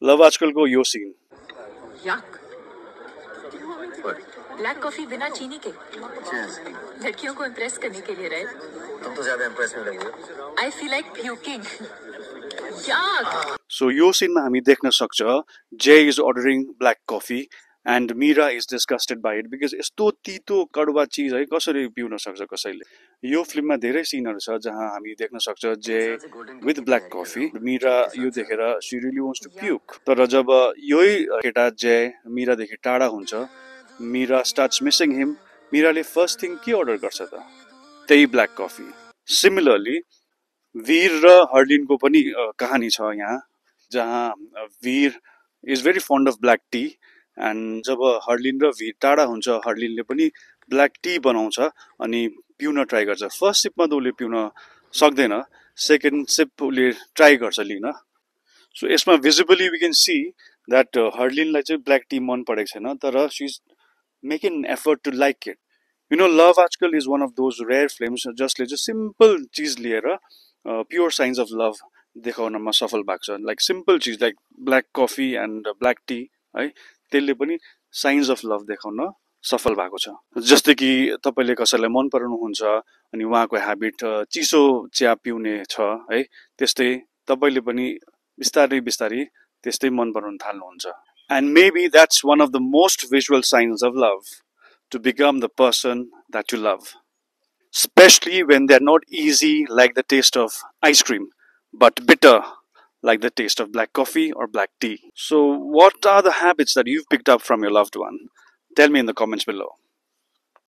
Love आजकलको यो seen Yuck. Black coffee बिना चीनी के लड़कियों को इम्प्रेस करने के लिए रहे तुम तो ज्यादा इम्प्रेस नहीं लग रही हो I feel like puking Yuck. So यो सीनमा हामी देख्न सक्छ Jay is ordering black coffee and Meera is disgusted by it because यस्तो तितो कडुवा चिज है कसरी पिउन सक्छ कसैले यो फिल्ममा धेरै सिनहरू छ जहाँ हामी देख्न सक्छ जे विथ ब्ल्याक कफी मीरा यो देखेर सी रियली वान्ट्स टु प्युक तर जब यही केटा जे मीरादेखि टाढा हुन्छ मीरा स्टार्ट्स मिसिङ हिम मीराले फर्स्ट थिङ के अर्डर गर्छ त त्यही ब्ल्याक कफी सिमिलरली वीर र हर्लिनको पनि कहानी छ यहाँ जहाँ Veer is very fond of black tea and जब हर्लिन र वीर टाढा हुन्छ हर्लिनले पनि ब्ल्याक टी बनाउँछ अनि पिउन ट्राई गर्छ फर्स्ट सिपमा त उसले पिउन सक्दैन सेकेन्ड सिप उसले ट्राई गर्छ लिन सो यसमा visibly we can see that हर्लिनलाई चाहिँ ब्ल्याक टी मन परेको छैन तर she is making effort to like it you know love Aaj Kal is one of those rare films जसले चाहिँ सिम्पल चिज लिएर प्योर साइन्स अफ लभ देखाउनमा सफल भएको छ लाइक सिम्पल चिज like black coffee and black tea है त्यसले पनि साइन्स अफ लभ देखाउन सफल भएको छ जस्तै कि तपाईँले कसैलाई मन पराउनुहुन्छ अनि उहाँको ह्याबिट चिसो चिया पिउने छ है त्यस्तै तपाईँले पनि बिस्तारै बिस्तारै त्यस्तै मन पराउन थाल्नुहुन्छ and maybe that's one of the most visual signs of love to become the person that you love especially when they're not easy like the taste of ice cream, but bitter like the taste of black coffee or black tea. So, what are the habits that you've picked up from your loved one? Tell me in the comments below.